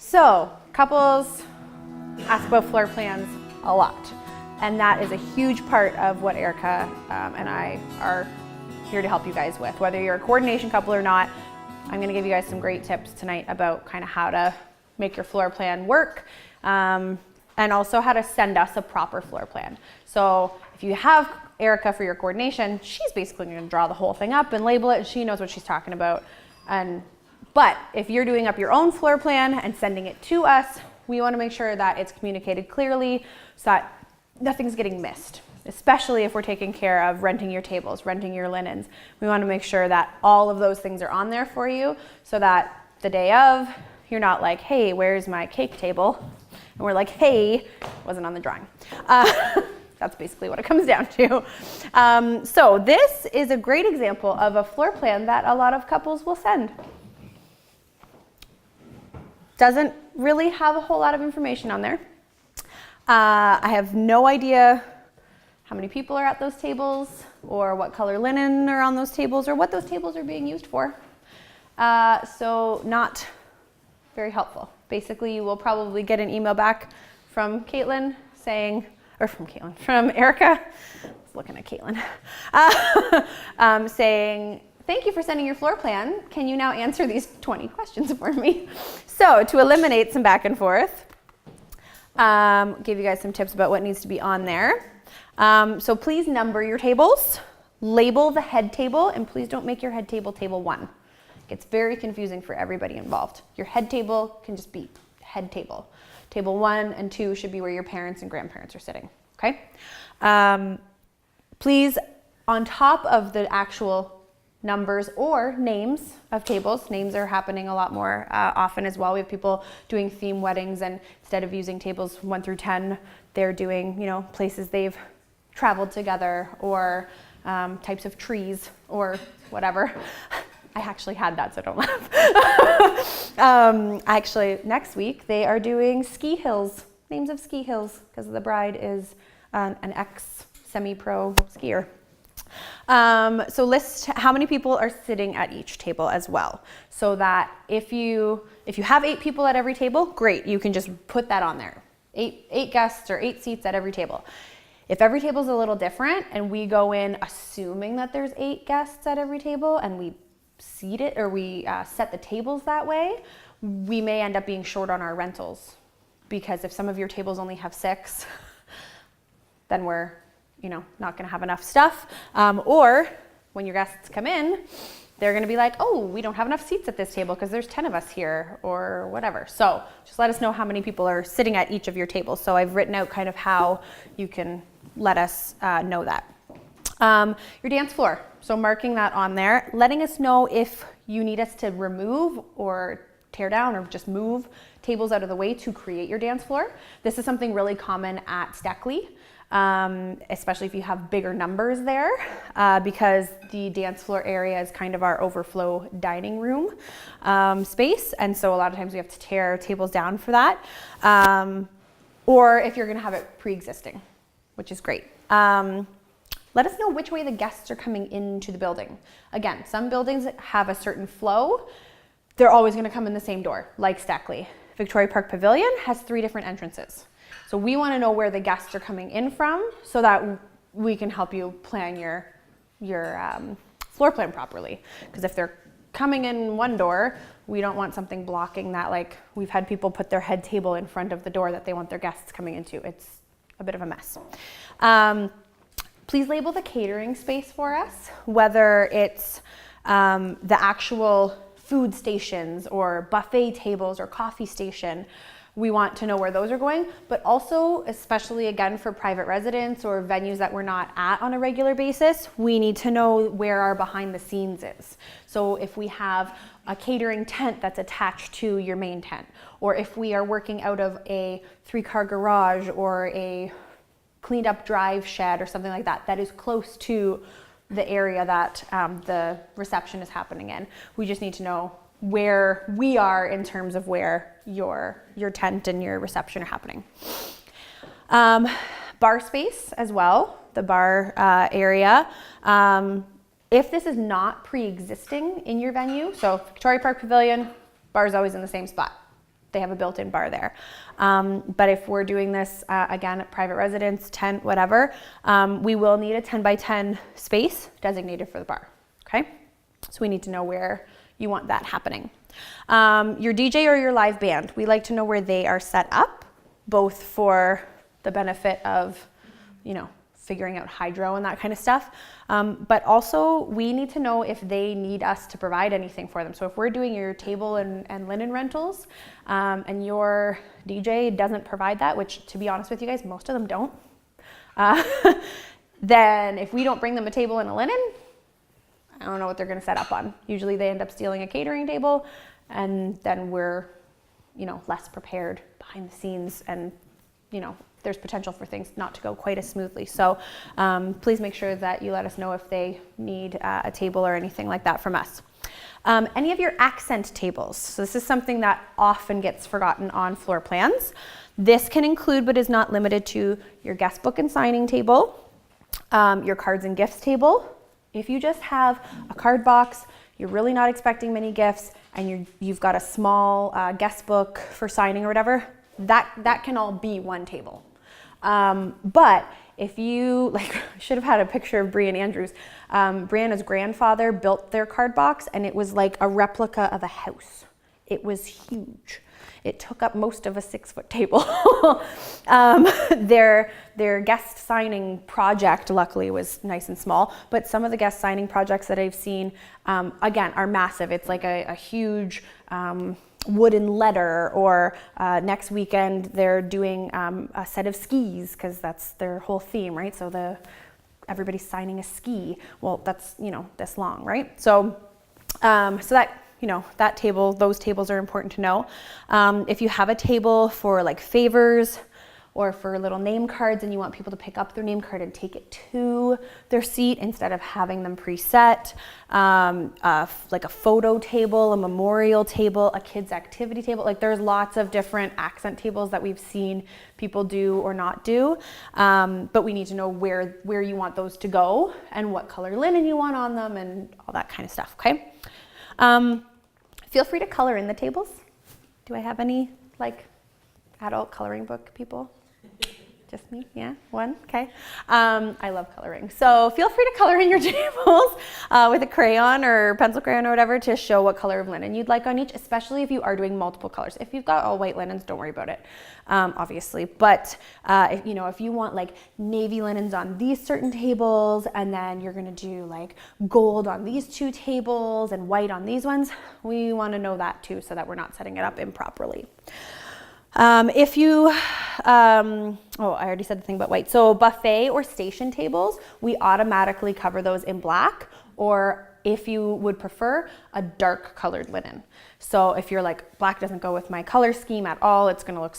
So couples ask about floor plans a lot, and that is a huge part of what Erica and I are here to help you guys with. Whether you're a coordination couple or not, I'm going to give you guys some great tips tonight about kind of how to make your floor plan work, and also how to send us a proper floor plan. So if you have Erica for your coordination, she's basically going to draw the whole thing up and label it, and she knows what she's talking about. But if you're doing up your own floor plan and sending it to us, we want to make sure that it's communicated clearly so that nothing's getting missed, especially if we're taking care of renting your tables, renting your linens. We want to make sure that all of those things are on there for you so that the day of, you're not like, hey, where's my cake table? And we're like, hey, wasn't on the drawing. That's basically what it comes down to. So this is a great example of a floor plan that a lot of couples will send. Doesn't really have a whole lot of information on there. I have no idea how many people are at those tables or what color linen are on those tables or what those tables are being used for. So not very helpful. Basically, you will probably get an email back from Caitlin saying, or from Erica, I was looking at Caitlin, saying, thank you for sending your floor plan. Can you now answer these 20 questions for me? So to eliminate some back and forth, give you guys some tips about what needs to be on there. So please number your tables, label the head table, and please don't make your head table table 1. It gets very confusing for everybody involved. Your head table can just be head table. Table 1 and 2 should be where your parents and grandparents are sitting, okay? Please, on top of the actual numbers or names of tables, names are happening a lot more often as well. We have people doing theme weddings, and instead of using tables 1 through 10, they're doing, places they've traveled together, or types of trees or whatever. I actually had that, so don't laugh. Actually, next week, they are doing ski hills, names of ski hills, because the bride is an ex-semi-pro skier. So list how many people are sitting at each table as well, so that if you have 8 people at every table, great, you can just put that on there. 8 guests or 8 seats at every table. If every table is a little different and we go in assuming that there's 8 guests at every table and we seat it, or we set the tables that way, we may end up being short on our rentals, because if some of your tables only have 6, then we're not going to have enough stuff. Or when your guests come in, they're going to be like, oh, we don't have enough seats at this table because there's 10 of us here, or whatever. So just let us know how many people are sitting at each of your tables. So I've written out kind of how you can let us know that. Your dance floor. So marking that on there, letting us know if you need us to remove or tear down or just move tables out of the way to create your dance floor. This is something really common at Steckley. Especially if you have bigger numbers there, because the dance floor area is kind of our overflow dining room space, and so a lot of times we have to tear tables down for that, or if you're going to have it pre-existing, which is great. Let us know which way the guests are coming into the building. Again, some buildings have a certain flow. They're always going to come in the same door, like Steckley. Victoria Park Pavilion has 3 different entrances. So we want to know where the guests are coming in from so that we can help you plan your floor plan properly. Because if they're coming in one door, we don't want something blocking that. Like, we've had people put their head table in front of the door that they want their guests coming into. It's a bit of a mess. Please label the catering space for us, whether it's the actual food stations or buffet tables or coffee station. We want to know where those are going, but also, especially again for private residents or venues that we're not at on a regular basis, we need to know where our behind the scenes is. So if we have a catering tent that's attached to your main tent, or if we are working out of a 3-car garage or a cleaned up drive shed or something like that, that is close to the area that the reception is happening in. We just need to know where we are in terms of where your tent and your reception are happening. Bar space as well, the bar area. If this is not pre-existing in your venue, so Victoria Park Pavilion, bar is always in the same spot. they have a built-in bar there. But if we're doing this, again, at private residence, tent, whatever, we will need a 10 by 10 space designated for the bar, okay? So we need to know where you want that happening. Your DJ or your live band, we like to know where they are set up, both for the benefit of, figuring out hydro and that kind of stuff. But also we need to know if they need us to provide anything for them. So if we're doing your table and linen rentals, and your DJ doesn't provide that, which to be honest with you guys, most of them don't, then if we don't bring them a table and a linen, I don't know what they're gonna set up on. Usually they end up stealing a catering table, and then we're, less prepared behind the scenes, and, there's potential for things not to go quite as smoothly. So please make sure that you let us know if they need a table or anything like that from us. Any of your accent tables. So this is something that often gets forgotten on floor plans. This can include, but is not limited to, your guest book and signing table, your cards and gifts table. If you just have a card box, you're really not expecting many gifts, and you've got a small guest book for signing or whatever, that can all be one table. But if you, I should have had a picture of Brian Andrews. Brianna's grandfather built their card box, and it was like a replica of a house. It was huge. It took up most of a 6-foot table. Their guest signing project, luckily, was nice and small, but some of the guest signing projects that I've seen, again, are massive. It's like a huge wooden letter, or next weekend they're doing a set of skis, because that's their whole theme, right? So everybody's signing a ski. Well, that's, this long, right? So that, that table, those tables are important to know. If you have a table for like favors or for little name cards, and you want people to pick up their name card and take it to their seat instead of having them preset, like a photo table, a memorial table, a kids activity table, there's lots of different accent tables that we've seen people do or not do, but we need to know where you want those to go and what color linen you want on them and all that kind of stuff, okay? Feel free to color in the tables. Do I have any adult coloring book people? Just me? Yeah? One? Okay. I love coloring. So feel free to color in your tables with a crayon or pencil crayon or whatever to show what color of linen you'd like on each, especially if you are doing multiple colors. If you've got all white linens, don't worry about it, obviously. But if you want navy linens on these certain tables, and then you're gonna do gold on these 2 tables and white on these ones, we wanna know that too, so that we're not setting it up improperly. If you, I already said the thing about white. So buffet or station tables, we automatically cover those in black, or if you would prefer, a dark colored linen. So if you're black doesn't go with my color scheme at all, it's gonna look,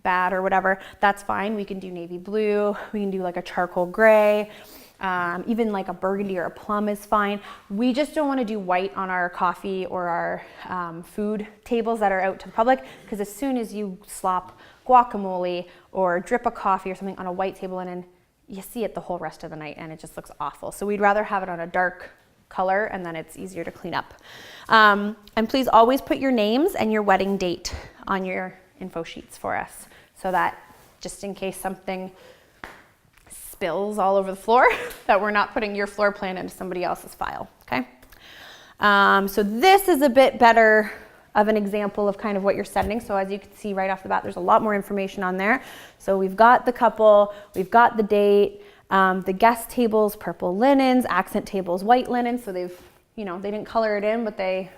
bad or whatever, that's fine. We can do navy blue, we can do a charcoal gray. Even a burgundy or a plum is fine. We just don't want to do white on our coffee or our food tables that are out to the public, because as soon as you slop guacamole or drip a coffee or something on a white table linen, you see it the whole rest of the night, and it just looks awful. So we'd rather have it on a dark color, and then it's easier to clean up. And please always put your names and your wedding date on your info sheets for us, so that just in case something spills all over the floor, that we're not putting your floor plan into somebody else's file, okay? So this is a bit better of an example of kind of what you're sending. So as you can see right off the bat, there's a lot more information on there. So we've got the couple, we've got the date, the guest tables, purple linens, accent tables, white linen. So they've, they didn't color it in, but they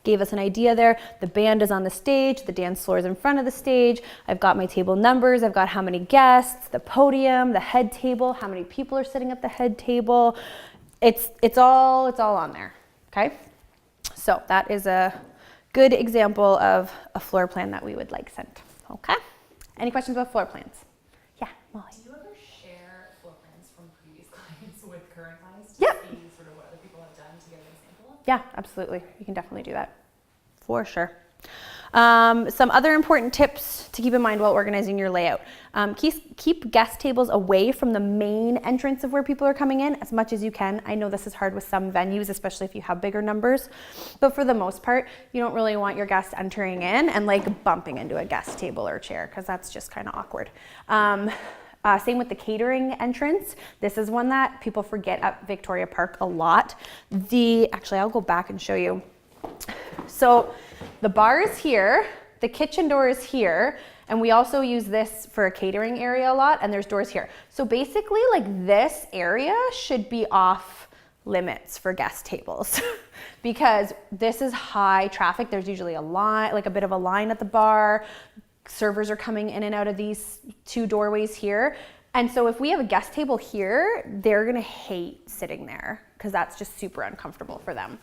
gave us an idea there. The band is on the stage, the dance floor is in front of the stage. I've got my table numbers, I've got how many guests, the podium, the head table, how many people are sitting at the head table. It's all on there, okay? So that is a good example of a floor plan that we would like sent, okay? Any questions about floor plans? Yeah, Molly. Do you ever share floor plans from previous clients with current clients to Yep. see sort of what other people have done to get an example of? Yeah, absolutely. You can definitely do that, for sure. Some other important tips to keep in mind while organizing your layout. Keep guest tables away from the main entrance of where people are coming in as much as you can. I know this is hard with some venues, especially if you have bigger numbers, but for the most part, you don't really want your guests entering in and like bumping into a guest table or chair, because that's just kind of awkward. Same with the catering entrance. This is one that people forget at Victoria Park a lot. Actually, I'll go back and show you. So the bar is here, the kitchen door is here, and we also use this for a catering area a lot, and there's doors here. So basically, like, this area should be off limits for guest tables because this is high traffic. There's usually a line, like a bit of a line at the bar. Servers are coming in and out of these two doorways here. And so if we have a guest table here, they're gonna hate sitting there because that's just super uncomfortable for them.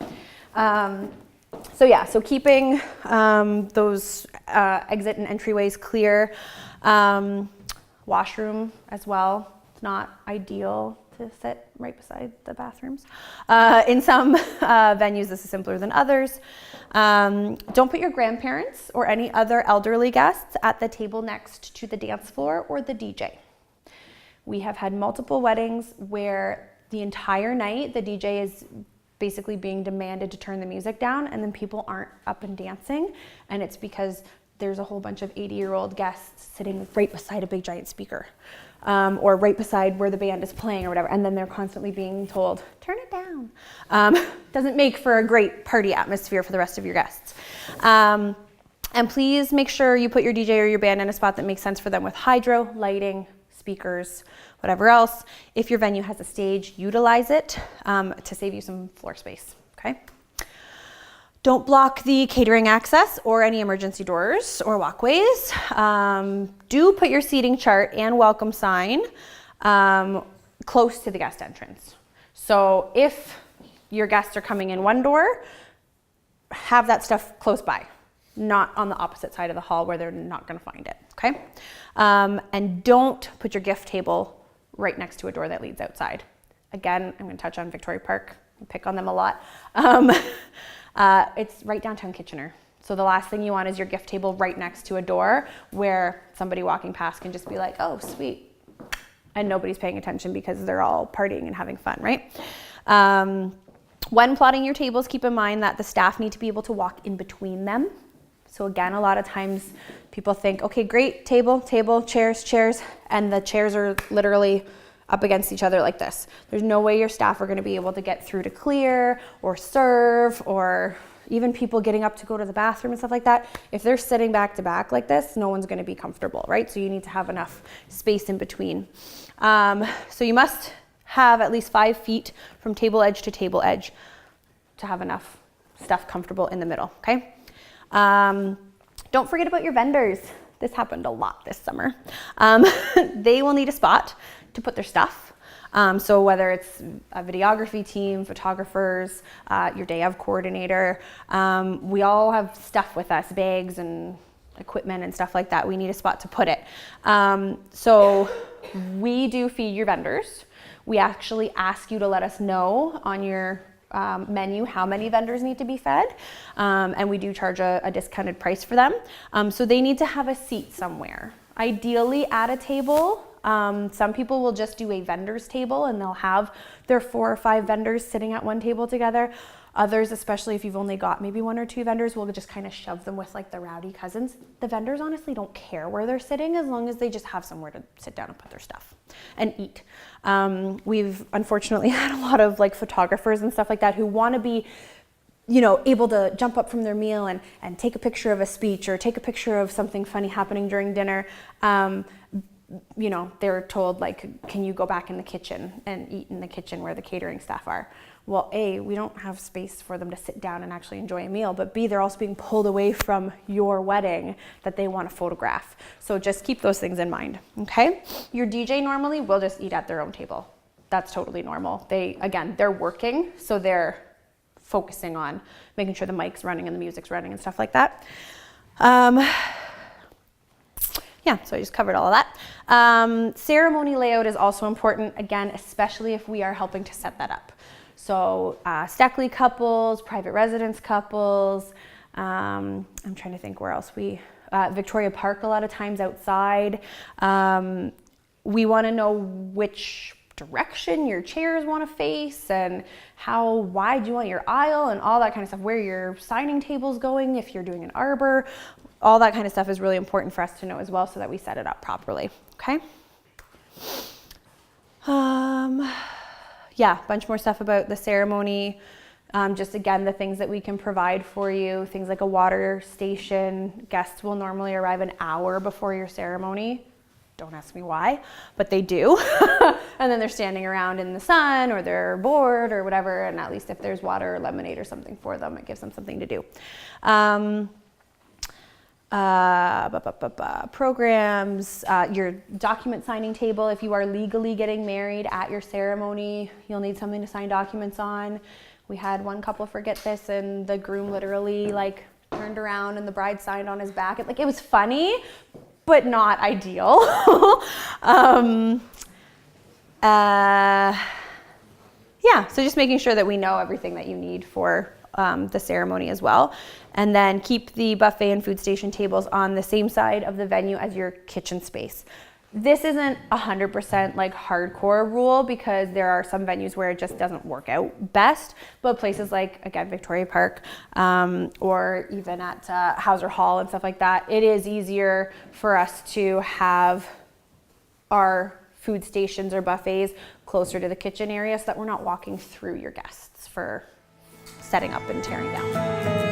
So keeping those exit and entryways clear. Washroom as well. It's not ideal to sit right beside the bathrooms. In some venues, this is simpler than others. Don't put your grandparents or any other elderly guests at the table next to the dance floor or the DJ. We have had multiple weddings where the entire night the DJ is basically being demanded to turn the music down, and then people aren't up and dancing, and it's because there's a whole bunch of 80-year-old guests sitting right beside a big giant speaker, or right beside where the band is playing or whatever, and then they're constantly being told, turn it down. Doesn't make for a great party atmosphere for the rest of your guests. And please make sure you put your DJ or your band in a spot that makes sense for them with hydro, lighting, speakers, whatever else. If your venue has a stage, utilize it to save you some floor space, okay? Don't block the catering access or any emergency doors or walkways. Do put your seating chart and welcome sign close to the guest entrance. So if your guests are coming in one door, have that stuff close by, not on the opposite side of the hall where they're not gonna find it, okay? And don't put your gift table right next to a door that leads outside. Again, I'm gonna touch on Victoria Park, I pick on them a lot. It's right downtown Kitchener. So the last thing you want is your gift table right next to a door where somebody walking past can just be like, oh, sweet. And nobody's paying attention because they're all partying and having fun, right? When plotting your tables, keep in mind that the staff need to be able to walk in between them. So again, a lot of times people think, okay, great, table, chairs, and the chairs are literally up against each other like this. There's no way your staff are gonna be able to get through to clear or serve, or even people getting up to go to the bathroom and stuff like that. If they're sitting back to back like this, no one's gonna be comfortable, right? So you need to have enough space in between. So you must have at least 5 feet from table edge to table edge to have enough stuff comfortable in the middle, okay? Don't forget about your vendors. This happened a lot this summer. They will need a spot to put their stuff. So whether it's a videography team, photographers, your day of coordinator, we all have stuff with us, bags and equipment and stuff like that. We need a spot to put it. So we do feed your vendors. We actually ask you to let us know on your menu how many vendors need to be fed, and we do charge a discounted price for them. So they need to have a seat somewhere, ideally at a table. Some people will just do a vendors table and they'll have their 4 or 5 vendors sitting at one table together. Others, especially if you've only got maybe 1 or 2 vendors, will just kind of shove them with like the rowdy cousins. The vendors honestly don't care where they're sitting as long as they just have somewhere to sit down and put their stuff and eat. We've unfortunately had a lot of like photographers and stuff like that who want to be, you know, able to jump up from their meal and take a picture of a speech or take a picture of something funny happening during dinner. You know, they're told like, can you go back in the kitchen and eat in the kitchen where the catering staff are? Well, A, we don't have space for them to sit down and actually enjoy a meal, but B, they're also being pulled away from your wedding that they want to photograph. So just keep those things in mind, okay? Your DJ normally will just eat at their own table. That's totally normal. They're working, so they're focusing on making sure the mic's running and the music's running and stuff like that. Yeah, so I just covered all of that. Ceremony layout is also important, again, especially if we are helping to set that up. So Steckley couples, private residence couples, I'm trying to think where else Victoria Park a lot of times outside. We want to know which direction your chairs want to face and how wide you want your aisle and all that kind of stuff, where your signing table's going, if you're doing an arbor. All that kind of stuff is really important for us to know as well so that we set it up properly, okay? Yeah, a bunch more stuff about the ceremony. Just again, the things that we can provide for you, things like a water station. Guests will normally arrive an hour before your ceremony. Don't ask me why, but they do. And then they're standing around in the sun or they're bored or whatever, and at least if there's water or lemonade or something for them, it gives them something to do. Programs, your document signing table. If you are legally getting married at your ceremony, you'll need something to sign documents on. We had one couple forget this and the groom literally like turned around and the bride signed on his back. It was funny, but not ideal. Yeah, so just making sure that we know everything that you need for the ceremony as well. And then keep the buffet and food station tables on the same side of the venue as your kitchen space. This isn't 100% like hardcore rule because there are some venues where it just doesn't work out best, but places like, again, Victoria Park or even at Hauser Hall and stuff like that, it is easier for us to have our food stations or buffets closer to the kitchen area so that we're not walking through your guests for setting up and tearing down.